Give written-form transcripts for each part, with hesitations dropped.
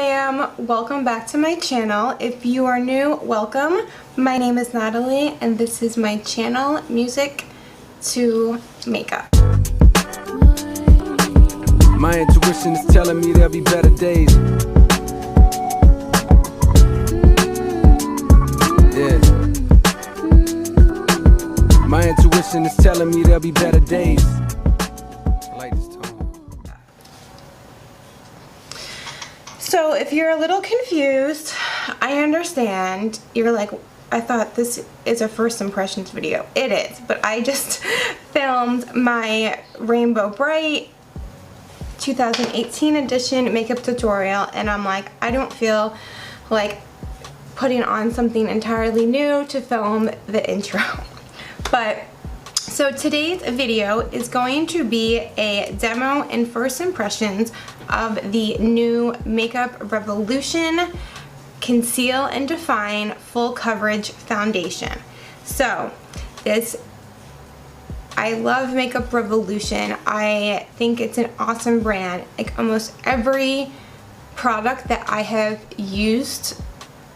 fam, welcome back to my channel. If you are new, welcome. My name is Natalie and this is my channel, Music to Makeup. My intuition is telling me there'll be better days. Yeah. My intuition is telling me there'll be better days. I like this tone. So if you're a little confused, I understand. You're like, I thought this is a first impressions video. It is, but I just filmed my Rainbow Bright 2018 edition makeup tutorial and I'm like, I don't feel like putting on something entirely new to film the intro. But so today's video is going to be a demo and first impressions of the new Makeup Revolution Conceal and Define Full Coverage Foundation. So I love Makeup Revolution. I think it's an awesome brand. Like almost every product that I have used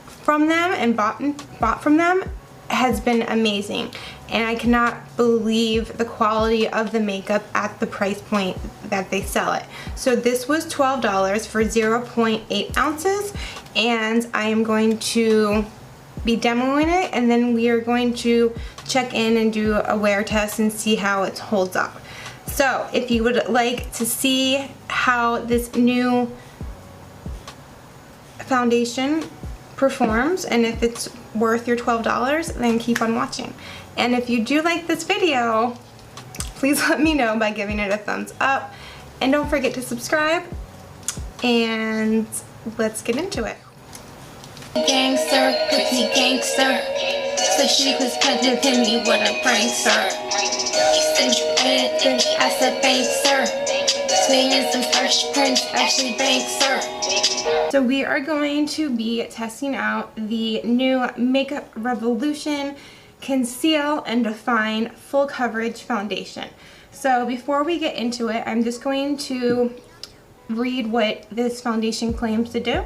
from them and bought from them has been amazing. And I cannot believe the quality of the makeup at the price point that they sell it. So this was $12 for 0.8 ounces and I am going to be demoing it and then we are going to check in and do a wear test and see how it holds up. So if you would like to see how this new foundation performs and if it's worth your $12, then keep on watching. And if you do like this video, please let me know by giving it a thumbs up and don't forget to subscribe and let's get into it. Gangster, pretty gangster. So she was pregnant with me with a prankster. He said you ain't I said thanks sir. Swinging some Fresh Prince, actually thanks sir. So we are going to be testing out the new Makeup Revolution Conceal and Define Full Coverage Foundation. So before we get into it, I'm just going to read what this foundation claims to do.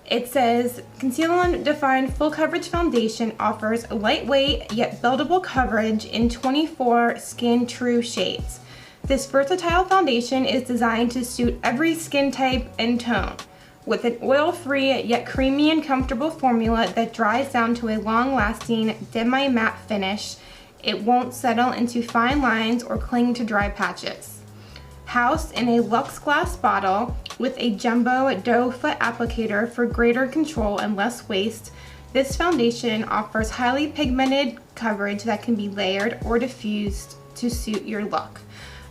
It says, Conceal and Define Full Coverage Foundation offers lightweight yet buildable coverage in 24 skin true shades. This versatile foundation is designed to suit every skin type and tone. With an oil-free yet creamy and comfortable formula that dries down to a long-lasting demi-matte finish, it won't settle into fine lines or cling to dry patches. Housed in a Luxe glass bottle with a jumbo doe foot applicator for greater control and less waste, this foundation offers highly pigmented coverage that can be layered or diffused to suit your look.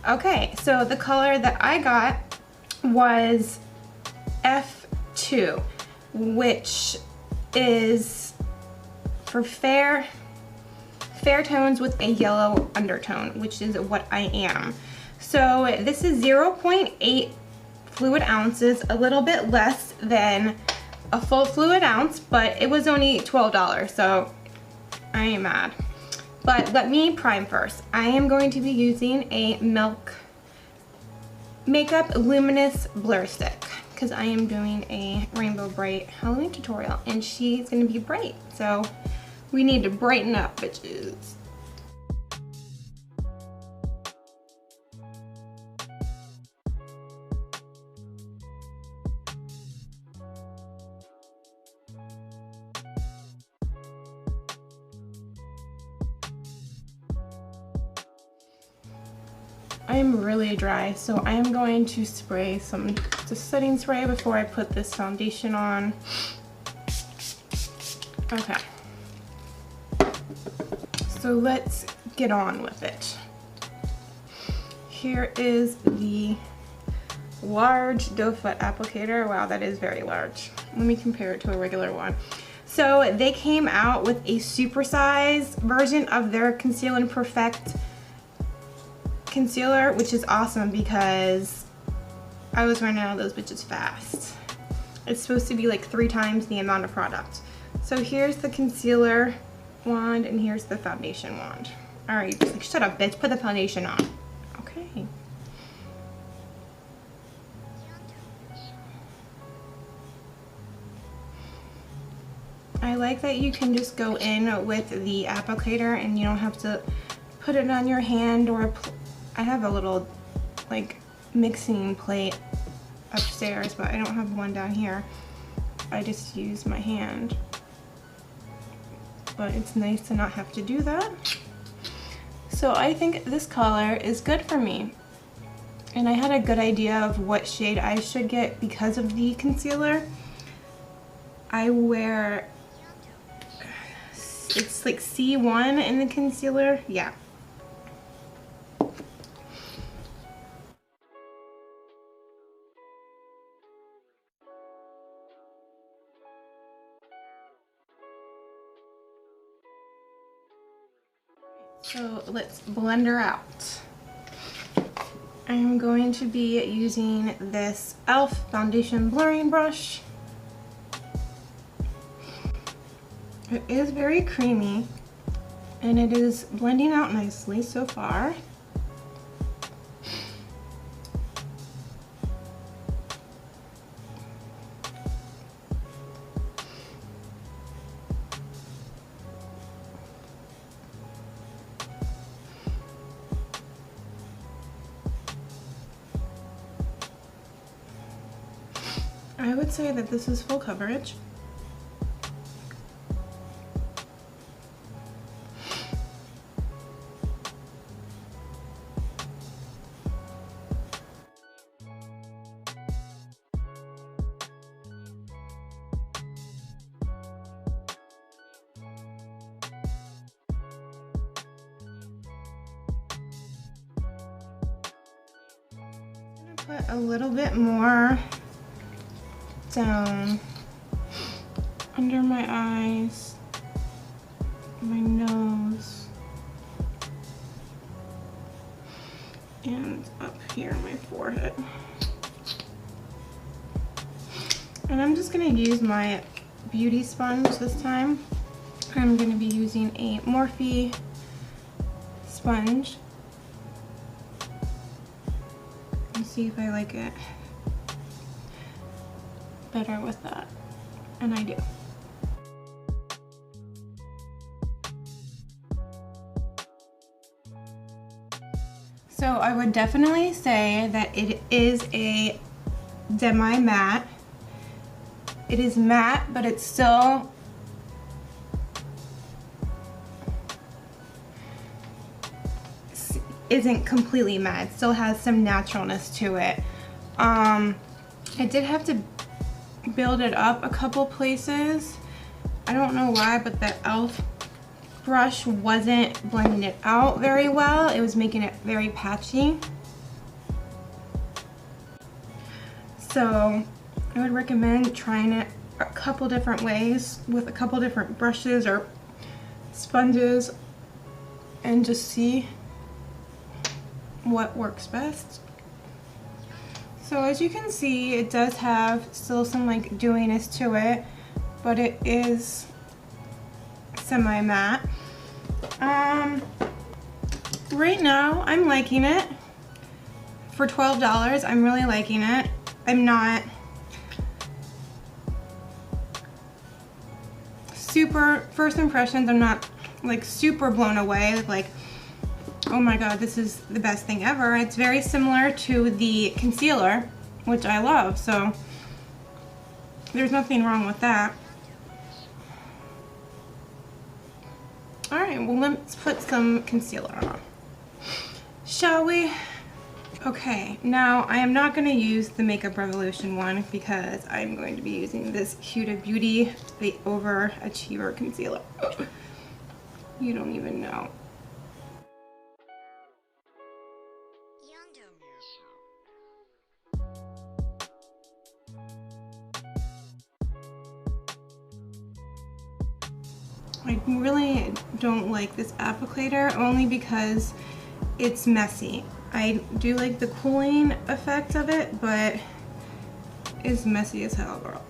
Okay, so the color that I got was F2, which is for fair tones with a yellow undertone, which is what I am. So this is 0.8 fluid ounces, a little bit less than a full fluid ounce, but it was only $12, so I ain't mad. But let me prime first. I am going to be using a Milk Makeup Luminous Blur Stick because I am doing a Rainbow Bright Halloween tutorial and she's gonna be bright, so we need to brighten up, bitches. I am really dry, so I am going to spray some setting spray before I put this foundation on. Okay. So let's get on with it. Here is the large doe foot applicator. Wow, that is very large. Let me compare it to a regular one. So they came out with a supersized version of their Conceal and Perfect concealer, which is awesome because I was running out of those bitches fast. It's supposed to be like 3 times the amount of product. So here's the concealer wand and here's the foundation wand. Alright, like, shut up bitch, put the foundation on. Okay. I like that you can just go in with the applicator and you don't have to put it on your hand or I have a little like mixing plate upstairs, but I don't have one down here. I just use my hand. But it's nice to not have to do that. So I think this color is good for me. And I had a good idea of what shade I should get because of the concealer. I wear, it's like C1 in the concealer, yeah. So let's blend her out. I'm going to be using this e.l.f. foundation blurring brush. It is very creamy and it is blending out nicely so far. I would say that this is full coverage. I'm gonna put a little bit more down under my eyes, my nose, and up here my forehead. And I'm just going to use my beauty sponge this time. I'm going to be using a Morphe sponge. Let's see if I like it better with that, and I do. So I would definitely say that it is a demi-matte. It is matte, but it's still isn't completely matte. It still has some naturalness to it. I did have to build it up a couple places. I don't know why, but the e.l.f. brush wasn't blending it out very well. It was making it very patchy. So I would recommend trying it a couple different ways with a couple different brushes or sponges and just see what works best. So as you can see, it does have still some like dewiness to it, but it is semi-matte. Right now I'm liking it. For $12, I'm really liking it. I'm not super, first impressions, I'm not like super blown away, like, oh my god, this is the best thing ever. It's very similar to the concealer, which I love, so there's nothing wrong with that. Alright, well let's put some concealer on. Shall we? Okay, now I am not going to use the Makeup Revolution one because I'm going to be using this Huda Beauty, the Overachiever Concealer. You don't even know. I really don't like this applicator only because it's messy. I do like the cooling effect of it, but it's messy as hell, girl.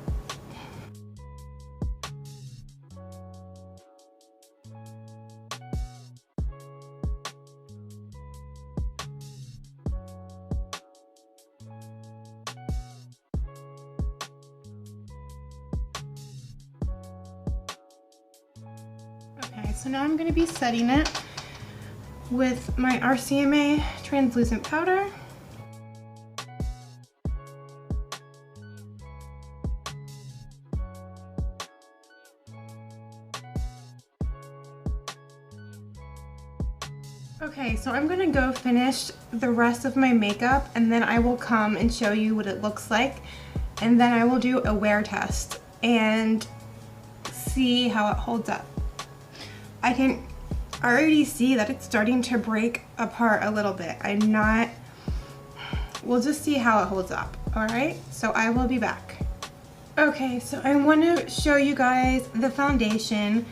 so now I'm going to be setting it with my RCMA translucent powder. Okay, so I'm gonna go finish the rest of my makeup and then I will come and show you what it looks like, and then I will do a wear test and see how it holds up. I can already see that it's starting to break apart a little bit. We'll just see how it holds up, all right? So I will be back. Okay, so I want to show you guys the foundation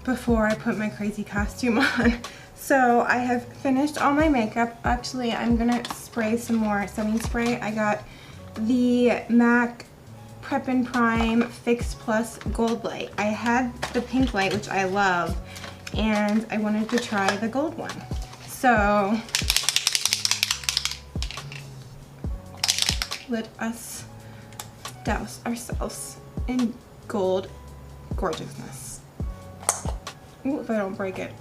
before I put my crazy costume on. So I have finished all my makeup. Actually, I'm gonna spray some more setting spray. I got the MAC Prep and Prime Fix Plus Gold Light. I had the pink light, which I love, and I wanted to try the gold one. So let us douse ourselves in gold gorgeousness. Ooh, if I don't break it.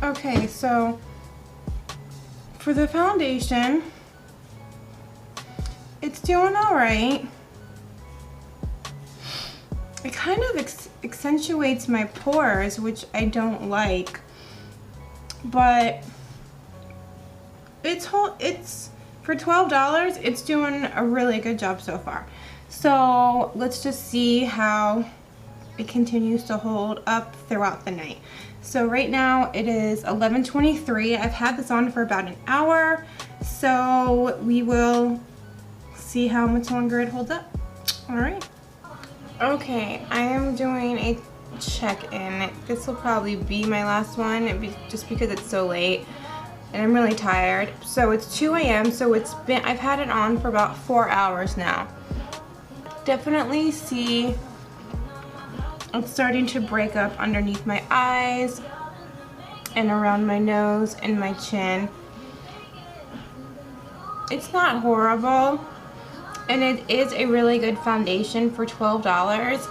Okay, so for the foundation, it's doing all right. It kind of accentuates my pores, which I don't like, but it's for $12, it's doing a really good job so far. So let's just see how it continues to hold up throughout the night. So right now it is 11:23. I've had this on for about an hour, so we will see how much longer it holds up. All right. Okay, I am doing a check-in. This will probably be my last one just because it's so late and I'm really tired. So it's 2 a.m. so I've had it on for about 4 hours now. Definitely see it's starting to break up underneath my eyes and around my nose and my chin. It's not horrible, and it is a really good foundation for $12.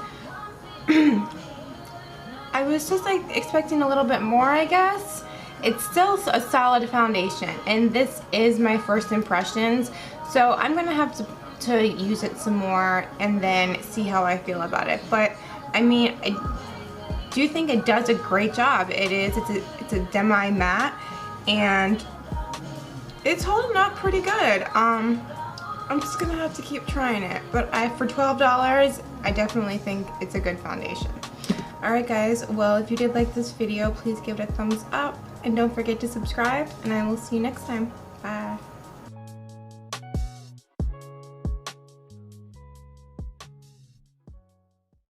I was just like expecting a little bit more, I guess. It's still a solid foundation, and this is my first impressions, so I'm gonna have to use it some more and then see how I feel about it. But I mean, I do think it does a great job. It's a demi matte, and it's holding up pretty good. I'm just gonna have to keep trying it, but for $12, I definitely think it's a good foundation. Alright guys, well, if you did like this video, please give it a thumbs up and don't forget to subscribe, and I will see you next time.